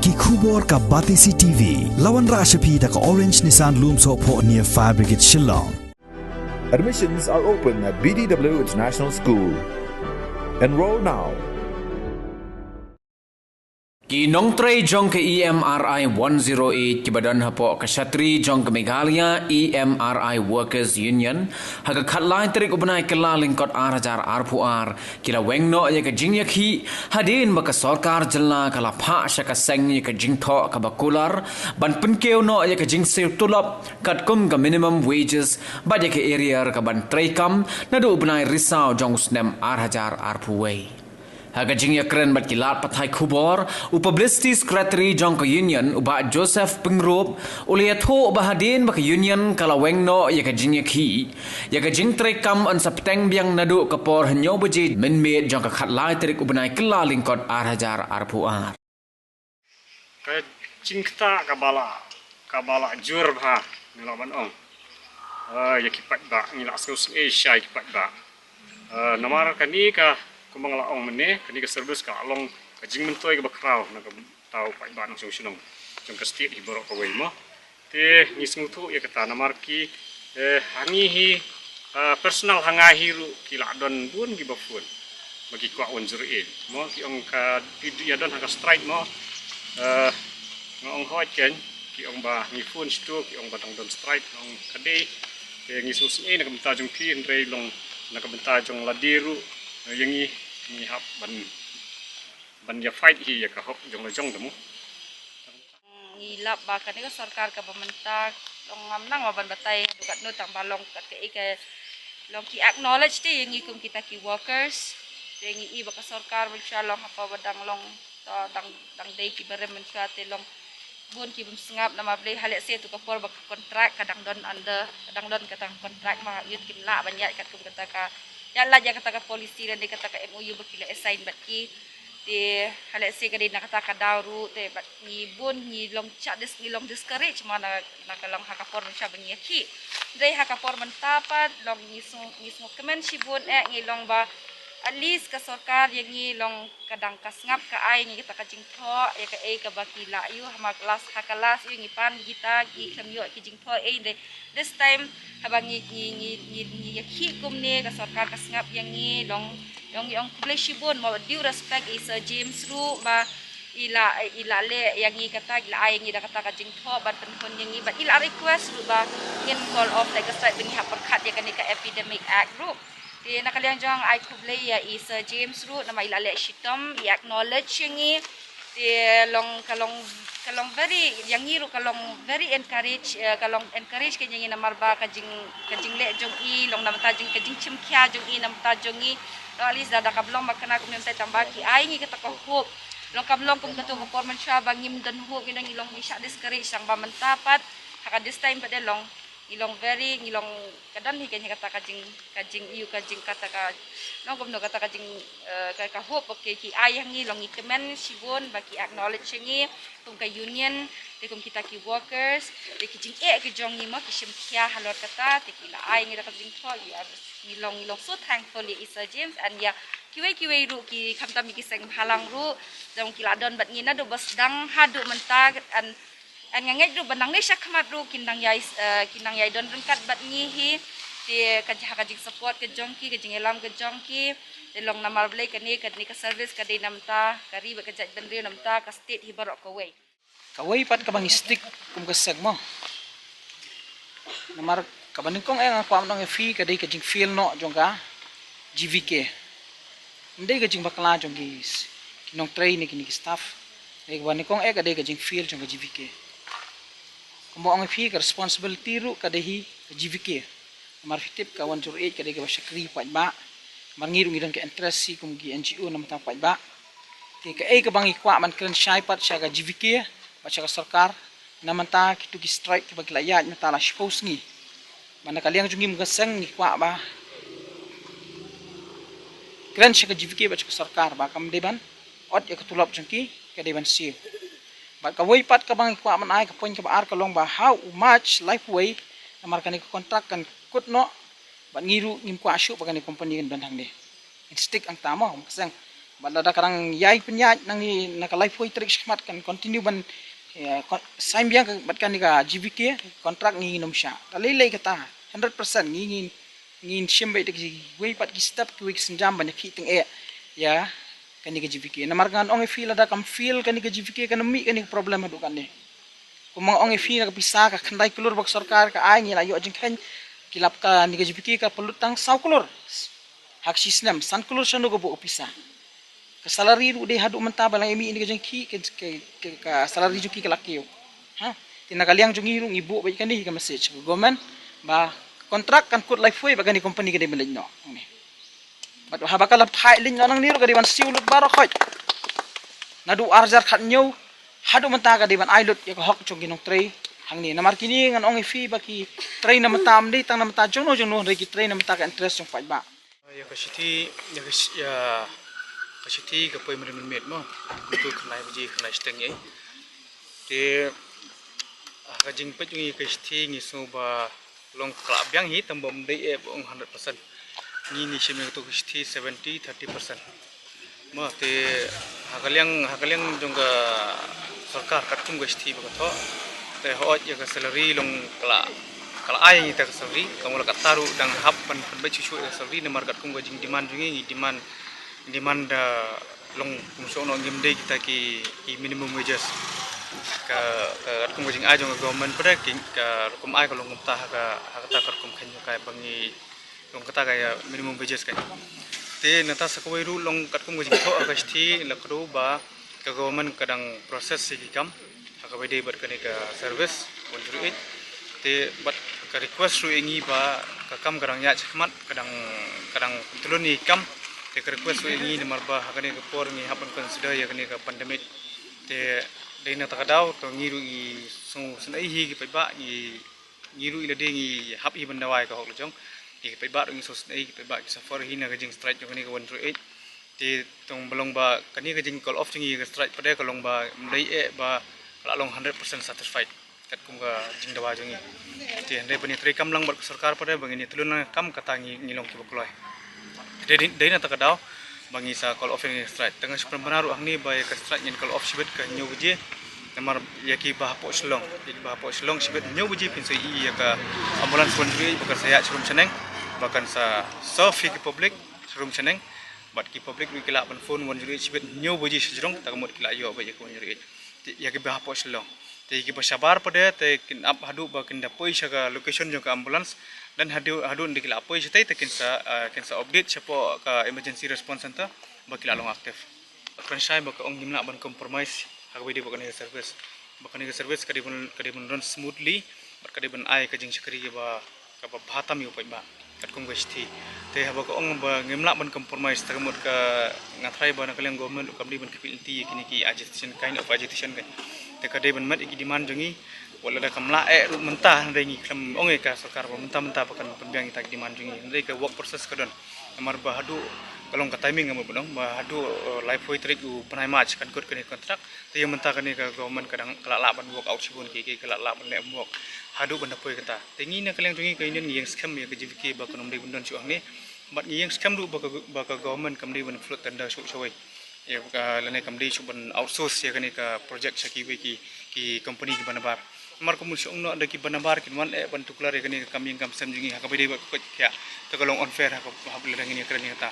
Ki khubor ka Batisi TV. Lawan Rashapi da ka Orange Nissan Lumso po near Fire Brigade Shillong. Admissions are open at BDW International School. Enroll now. Ki nongtray jong ke EMRI 108 ki badan hapo ka Shatri jong ke Meghalaya EMRI Workers Union haga khatlai trik ubnai kala lingkot R1000 R4R kila wengno ya ka jingya khi hadin ba ka sarkar jalna kala pha sha ka seng ya ka jingtho ka bakular ban penkeu no ya ka jing sir tulap kat kum ka minimum wages ba ya ka area ka ban tray kam nadu ubnai risau jong snem R1000 R4way Haga jingya keren bat kilat pathai khubor publicity secretary jong ka union uba Joseph Pengrop uliatho bahadin ba ka union kala wengno ya ka jingya khi ya ka jing tre kam an sapteng biang nadu kapor hanyo baji minmet jong ka khatlai trik ubnai kala lingkot R1000 R4R ka jingta kabala jur bha nilaban ong ya kipat ba ngila sus Asia kipat ba namar kani ka kumang laong mene kani ka service ka along ka jing mentoy ka bakraw na ka tau pai ban sung sunong jong ka state hiborok ka way mo te ngismu tu ya kata namarki hangi hi personal hangahi ru kila don bun gi bafun bagi kwa on zuri mo ki ong ka ya don ka strike mo ngong hot ken ki ong ba ngi fun stu ki ong batang don strike ong kade ngisu sing na ka benta jong ti ndrei long na ka benta jong ladiru yang ni hap ban ya fight hi ya ka hok jong la jong demu ngilap ba kan ka sarkar ka pemerintah long ngamnang ban batai dukat no tang balong kat ke long ki acknowledge ti yang ikum kita ki workers yang i ba ka sarkar inshallah apa badang long dang dei ki bare men ka te long bun ki bum singap nama blei halek se tu ka por ba kontrak kadang don under kadang don katang kontrak ma yut kim la banyak kat kum kata ka ya lah jangan kata polisi dan dia kata MOU berkila assign batki di halek se kadi nak kata dauru te bat ni bun ni long chat des ni long discourage mana nak long hakapor men shabang yaki dai hakapor mentapat long ni so kemen shibun ni long ba at least ka sarkar yang ni long kadang kasngap ka ai ni kita ka jingtho ya ka ai ka bakila yu hama kelas hakalas yu ngipan kita gi khamyo ki jingtho ai this time habang ni yakhi kumne ka sarkar kasngap yang ni long yang publishibun mo due respect is James Ru ba ila le yang ni kata ila ai ni da kata ka jingtho ban penhun yang ni ba ila request ru ba ngin call off like strike bini ha perkhat ya ka epidemic act ru di nakaliang jang I kublay ya is James Root nama ilale shitom I acknowledge yangi di kalong very yangi ru kalong very encourage kanya yang namarba kajing le jong I long nama tajing kajing chimkia jong I nama tajong I alis dada kablong makana kumem tay tambaki ai ngi kata ko hope long kablong kum katu ko forman sha bangim dan hope inang ilong isha discourage sang ba mentapat haka this time pada long ilong very ngilong kadang hi kanya kata kajing kata ka no gomno kata kajing ka hope okay ki ayang ngilong ikemen sibon baki acknowledge ngi tung ka union tekum kita ki workers te kijing ki jong ni ma ki shimkia halor kata te kila ay ngi kajing tho ya ngilong so thankfully is James and ya kiwe ru ki khamta mi ki seng halang ru jong kila don bat ngina do bas dang hadu mentag and ngangej ru banang ni syakmat ru kindang yai don rengkat bat ngihi di kajing support ke jongki kajing elam ke jongki de long namar blai kani ka service ka de namta kari ba kajak dendri namta ka state hibarok kawai pat ka bang stick kum ka segmo namar ka banikong ang kwam nong fi ka de kajing feel no jongka GVK ndai kajing bakla jongki kinong train ni kini staff de banikong ka de kajing feel jongka GVK Kumbo ang fi ka responsibility ru kadehi GVK mar fitip ka 108 kadai ka syakri pat ba mar ngiru ngidan ka interest si kum gi NGO nam ta pat ba ke ka ai ka bangi kwa man kren syai pat sya ka GVK ba sya ka sarkar namanta kitu ki strike ki bagi layat mata la suppose ngi mana kaliang jungi mgasang ni kwa ba kren sya ka GVK ba sya ka sarkar ba kam deban ot ya ka tulap jengki ka deban si But kawai pat ka bang ikwa man ay ka point ka baar ka long ba how much lifeway na marka ni kontrak kan kut no ba ngiru ngim kwa asyu ba ni company kan bandang de stick ang tama kasang Balada karang yai penyat nang ni nakalai foi trik skmat kan continue ban saim biang bat kan ka GVK kontrak ngi nom sha talai kata 100% ngi ngin shimbai tek wei pat ki step ki wik senjam ban ki teng ya kan ni ka GVK na margan ong feel ada kam feel kan ni ka GVK kan mi kan ni problem adu kan ni kumang ong feel ka pisa ka khandai kulur bak sarkar ka ai ngi la yo jing khan kilap ka ni ka GVK ka pelutang sau kulur hak sistem san kulur sanu go bo pisa ka salary ru de hadu menta balang emi ini jeng ki ka salary juki ka lakio ha tina kaliang jungi ru ngibu bai kan ni ka message government ba kontrak kan kut life way bagani company ka de melin no ni bat ha bakal thai lin nang ni ru ka di ban siulut baro khoi nadu arjar khat nyau hadu menta ka di ban ailut ya ka hok chung ginong trei hang ni namar kini ngan ong fi baki trei na menta amdi tang na menta jong no re ki trei na menta ka interest jong fai ba ya ka shiti ya kasiti ka poi mer met mo ku khnai buji khnai steng ai te ka jing pe jungi ka shiti ngi so ba long klab yang hi tambom dei e bong 100% ni shime to ka shiti 70-30% mo te hakalyang jong ka sarkar kat kum ka shiti ba to te ho ya ka salary long kala ai ni ta ka salary kamula ka taru dang hap pan be chuchu ka salary namar kat kum ka jing demand jungi demand long kumso no ngimde kita ki minimum wages ka kum jing a jong government pada ki ka kum ai ka long ta ka ta kum khanyo ka bangi long kata ka minimum wages ka te nata sakoi ru long kat kum jing tho agasti lakru ba ka government kadang proses si kam ka bede ber ka service 108 te bat ka request ru ingi ba ka kam kadang ya chakmat kadang tulun ni kam te request ini nomor bah kani ke por ni hapan consider ya kani ke pandemic te deina takadau to ngiru i sung senai hi ki paiba ni ngiru ila ding i hap i bandawai ka hok jong ki paiba ngi so senai ki paiba ki safar hi na ka jing strike kani ke 108 te tong belong ba kani ke jing call off jingi ke strike pada ka long ba mdai e ba la long 100% satisfied kat kum ka jing dawa jongi te ndai bani tri kam lang bar sarkar pada bangini tulun kam katangi ngilong ki bokloi Dai na takadaw bangi sa call off ni strike tengah sebenarnya ruang ni bay ka strike ni call off sibet ka nyu buji namar yaki bah po slong sibet nyu buji pinsai i ya ka ambulans pondri bakar saya serum seneng bahkan sa sofi ki public serum seneng bat ki public wi kila ban phone won juri sibet nyu buji sejrong takamut kila yo bay ko juri yaki bah po slong te ki basabar pada te kin ap hadu ba kin dapoi sa ka location jong ka ambulans dan hadu ndikila apoi sitai te kin sa update siapa ka emergency response center bakila long aktif kransai baka ong nimla ban compromise hagwe di bakani service ka di run smoothly ka di ban ai ka jing sakri ba ka ba bhatam yu pai ba kat kum gesti te ha baka ong ba ngimla ban compromise takamut ka ngathrai ba na kalang government ukam di ban kipilti kini ki agitation kind of agitation kan te ka di ban mat iki demand jongi wala da kamla ru mentah ngi klam ong ka sarkar ba mentah pakan pembiang kita demand jongi ndai ka work process ka don amar ba hadu kalong ka timing ngam bunong ba hadu life way trick u panai match kan kut kani kontrak te yang mentah kani ka government kadang kala la ban work out sibun ki kala la ban le work hadu ban poi kata tengi na kalang jongi ka indian yang scam ya ka jivki ba kanom dei bundon chu ang ni bat yang scam du ba ka government kam dei ban float tanda chu choi ya ka lane kam dei chu ban outsource ya kani ka project saki we ki company ki banabar mar ko musyong no ada ki banabar kin wan e ban tuklar ya kani kam yang kam sam jingi ha ka bede ba ko kya to kalong unfair ha ko habul dang ni krani ta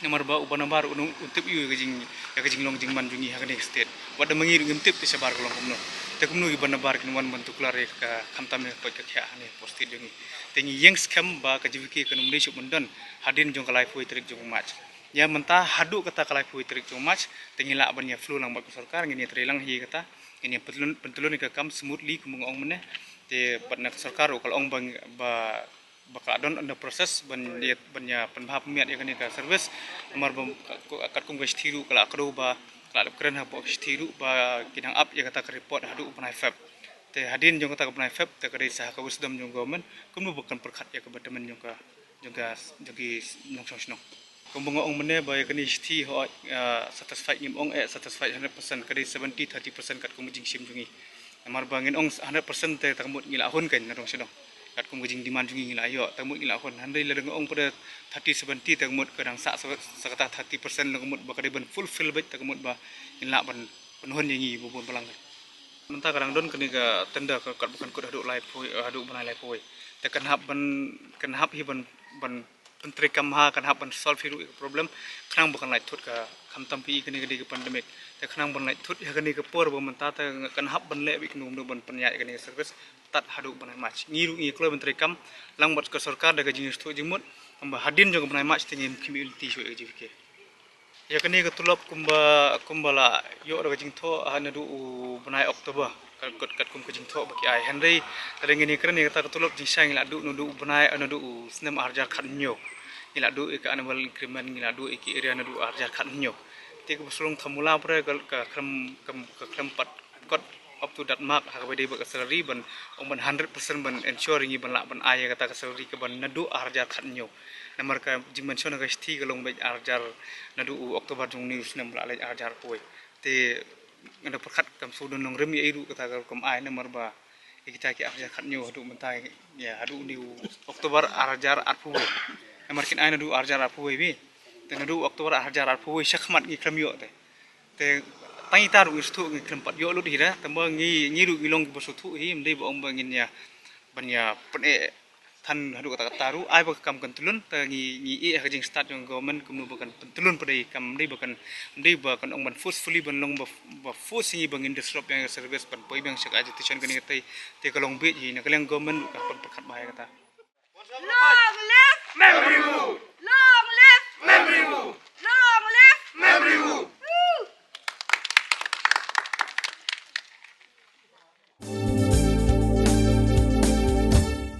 nomor ba banabar unung untip yu ka jing long jing man jingi ha kani state wada mangir ngintip ti sabar kolong kumno te kumno ki banabar kin wan ban tuklar ya ka khamtam ko kya ni posted jingi tengi yang scam ba ka jivki kanum dei chu bundon hadin jong kalai foi trik jong match ya mentah hadu kata kalai foi trik jong match tengi la ban ya flu lang ba sarkar ngini trilang hi kata ini pentulun ka kam smoothly kumung ong meneh te patna sarkar kalau ong bang ba bakal adon under proses ban ya penbahap miat ya kani ka service nomor kat kum gas thiru kala akro ba kala kren ha po thiru ba kinang up ya kata report hadu panai feb te hadin jong kata panai feb te kare sah ka wisdom jong government kum bukan perkhat ya ka batamen jong ka jogi nong song kumbung ong meneh ba ya kani thi ho satisfied ngim ong satisfied 100% kare 70-30% kat kum jing sim jungi nomor bangin ong 100% te takamut ngila hun kan narong sedong kat kum gajing demand jungi ngila yo tamut ngila kon handai la deng ong pada 30-70 tamut kadang sakata 30% la kumut ba kadai ban fulfill bet tamut ba ngila ban penuhun yangi bubun pelang mentah kadang don kini ka tenda kat bukan kut haduk lai poi haduk banai lai poi te kan hap hi ban penteri kamha kan hap ban solve hiru problem khnang bukan lai thut ka kham tampi kini ke pandemic te khnang ban lai thut ya kini ke por ba mentah te kan hap ban le bi knum do ban penya kini service tat haduk banai match ngiru ngi klo menteri kam lang bat ke sarkar daga jinis tu jimut amba hadin jong banai match tingim community shu ejike ya kini ke tulop kumbala yo daga jing tho hanadu banai Oktober kat kum ke jing tho baki ai henry tadeng ini keren ya kata tulop jing sang ila du nudu banai anadu snem arjar khatnyo ila du ke annual increment ila du iki area nadu arjar khatnyo ti ke sulung thamula pre ka kram pat kot up to that mark ha bade ba salary ban ong ban 100% ban ensuring ban la ban ay kata salary ke ban nadu arjar khatnyo namar ka jing mention ga sti galong be arjar nadu Oktober jung news nem la arjar poi te ngada perkat kam sudun nong remi iru kata kam ay namar ba kita ki arjar khatnyo hadu mentai ya hadu ni Oktober arjar arpoi namar kin ay nadu arjar arpoi bi te nadu Oktober arjar arpoi shakmat ngi kramyo te tangi taru istu ngi krempat yo lu dira tamba ngi ru ilong bosu thu hi mdei bo ong bangin ya banya pene than hadu kata taru ai ba kam kan tulun ta ngi e hajing start jong government kum bukan tulun padai kam mdei bukan ong ban forcefully ban long ba force ngi bangin disrupt yang service ban poi bang sak agitation kani tai te kalong bi hi na kaleng government ka pan pakhat bai kata